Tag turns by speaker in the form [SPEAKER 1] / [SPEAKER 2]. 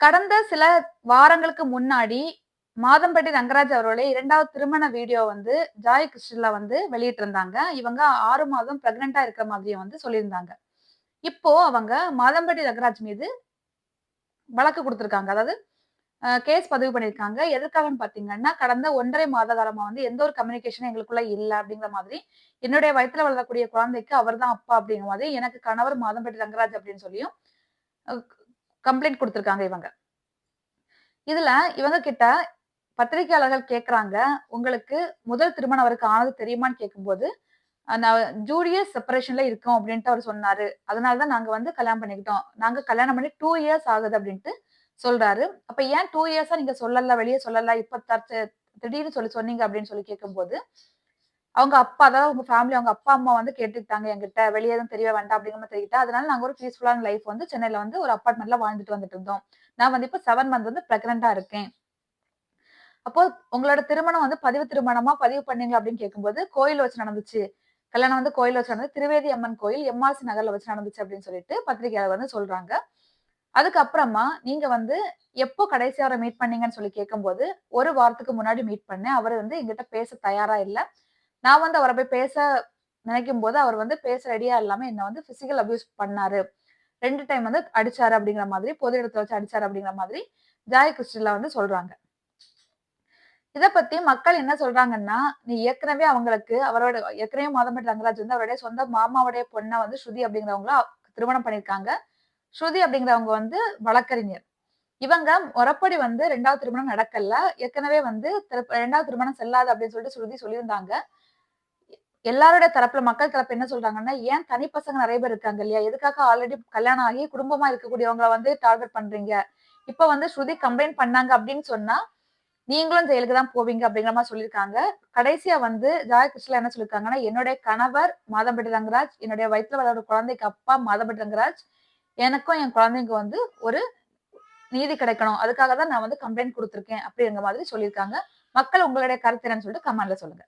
[SPEAKER 1] கடந்த சில வாரங்களுக்கு முன்னாடி, மாதம்பட்டி ரங்கராஜ் அவர்களுடைய 2வது திருமண வீடியோ வந்து ஜாய் கிருஷ்ணல வந்து வெளியிட்டிருந்தாங்க. இவங்க 6 மாதம் பிரெக்னன்ட்டா இருக்கிற மாதிரியும் வந்து சொல்லியிருந்தாங்க. இப்போ அவங்க மாதம்பட்டி ரங்கராஜ் மீது வழக்கு குடுத்திருக்காங்க. அதாவது கேஸ் பதிவு பண்ணியிருக்காங்க. எதற்காகன்னு பார்த்தீங்கன்னா, கடந்த 1 1/2 மாத காலமா வந்து எந்த ஒரு கம்யூனிகேஷனும் எங்களுக்குள்ள இல்ல அப்படிங்கிற மாதிரி, என்னுடைய வயித்துல வளரக்கூடிய குழந்தைக்கு அவர் தான் அப்பா அப்படிங்கிற மாதிரி, எனக்கு கணவர் மாதம்பட்டி ரங்கராஜ் அப்படின்னு சொல்லியும் அ கம்ப்ளைண்ட் குடுத்திருக்காங்க இவங்க. இதுல இவங்க கிட்ட பத்திரிக்கையாளர்கள் கேட்கறாங்க, "உங்களுக்கு முதல் திருமணம் அவருக்கு ஆனது தெரியுமான்னு?" கேட்கும்போது, நான் ஜூடியஸ் செப்பரேஷன்ல இருக்கோம் அப்டின்ட்டு அவரு சொன்னாரு. அதனால தான் நாங்க வந்து கல்யாணம் பண்ணிக்கிட்டோம். நாங்க கல்யாணம் பண்ணி 2 இயர்ஸ் ஆகுது அப்டின்ட்டு சொல்றாரு. அப்ப ஏன் 2 இயர்ஸா நீங்க சொல்லல, வெளிய சொல்லல, இப்ப திடீர்னு சொன்னீங்க அப்டின்னு சொல்லி கேட்கும்போது, அவங்க அப்பா அதாவது உங்க ஃபேமிலி அவங்க அப்பா, அம்மா வந்து கேட்டுக்கிட்டாங்க என்கிட்ட. வெளிய எதுவும் தெரிய வேண்டாம் அப்டிங்கிற மாரி தெரிவிட்டா. அதனால நாங்க ஒரு பீஸ்ஃபுல்லான லைஃப் வந்து சென்னையில வந்து ஒரு அபார்ட்மெண்ட்ல வாழ்ந்துட்டு வந்துட்டு இருந்தோம். நான் வந்து இப்ப 7 மந்த் வந்து பிரெக்னன்ட்டா இருக்கேன். அப்போ உங்களோட திருமணம் வந்து பதிவு திருமணமா பதிவு பண்ணீங்களா அப்படின்னு கேட்கும்போது, கோயில்ல வச்சு நடந்துச்சு. கல்யாணம் வந்து கோயில்ல வச்சு நடந்தது. திரிவேதி அம்மன் கோயில், எம்.ஆர்.சி நகர்ல வச்சு நடந்துச்சு அப்படின்னு சொல்லிட்டு பத்திரிக்கையாளர் வந்து சொல்றாங்க. அதுக்கப்புறமா நீங்க வந்து எப்போ கடைசியா அவர மீட் பண்ணீங்கன்னு சொல்லி கேட்கும்போது, 1 வாரத்துக்கு முன்னாடி மீட் பண்ணேன். அவரு வந்து என்கிட்ட பேச தயாரா இல்ல. நான் வந்து அவர போய் பேச நினைக்கும்போது, அவர் வந்து பேச ரெடியா இல்லாம என்ன வந்து பிசிக்கல் அபியூஸ் பண்ணாரு. 2 டைம் வந்து அடிச்சாரு அப்படிங்கிற மாதிரி, பொது இடத்துல வச்சு அடிச்சாரு அப்படிங்கிற மாதிரி, ஜாய் கிறிஸ்டின்ல வந்து சொல்றாங்க. இத பத்தி மக்கள் என்ன சொல்றாங்கன்னா, நீ ஏற்கனவே அவங்களுக்கு அவரோட ஏற்கனவே மாதம்பட்டி ரங்கராஜ் வந்து அவருடைய சொந்த மாமாவுடைய பொண்ண வந்து ஸ்ருதி அப்படிங்கிறவங்கள திருமணம் பண்ணியிருக்காங்க. ஸ்ருதி அப்படிங்கிறவங்க வந்து வழக்கறிஞர். இவங்க முறைப்படி வந்து 2வது திருமணம் நடக்கல. ஏற்கனவே வந்து 2வது திருமணம் செல்லாது அப்படின்னு சொல்லிட்டு ஸ்ருதி சொல்லியிருந்தாங்க. எல்லாருடைய தரப்புல மக்கள் தரப்பு என்ன சொல்றாங்கன்னா, ஏன் தனி பசங்க நெறைய பேர் இருக்காங்க இல்லையா? எதுக்காக ஆல்ரெடி கல்யாணம் ஆகி குடும்பமா இருக்கக்கூடியவங்கள வந்து டார்கெட் பண்றீங்க? இப்ப வந்து ஸ்ருதி கம்ப்ளைண்ட் பண்ணாங்க அப்படின்னு சொன்னா, நீங்களும் ஜெயிலுக்கு தான் போவீங்க அப்படிங்கிற மாரி சொல்லியிருக்காங்க. கடைசியா வந்து ஜாய் கிருஷ்ணா என்ன சொல்லியிருக்காங்கன்னா, என்னுடைய கணவர் மாதம்பட்டி ரங்கராஜ், என்னுடைய வயித்துல வளர குழந்தைக்கு அப்பா மாதம்பட்டி ரங்கராஜ். எனக்கும் என் குழந்தைக்கும் வந்து ஒரு நீதி கிடைக்கணும். அதுக்காக தான் நான் வந்து கம்ப்ளைண்ட் குடுத்துருக்கேன் அப்படிங்கிற மாதிரி சொல்லியிருக்காங்க. மக்கள் உங்களுடைய கருத்து என்னன்னு சொல்லிட்டு கமெண்ட்ல சொல்லுங்க.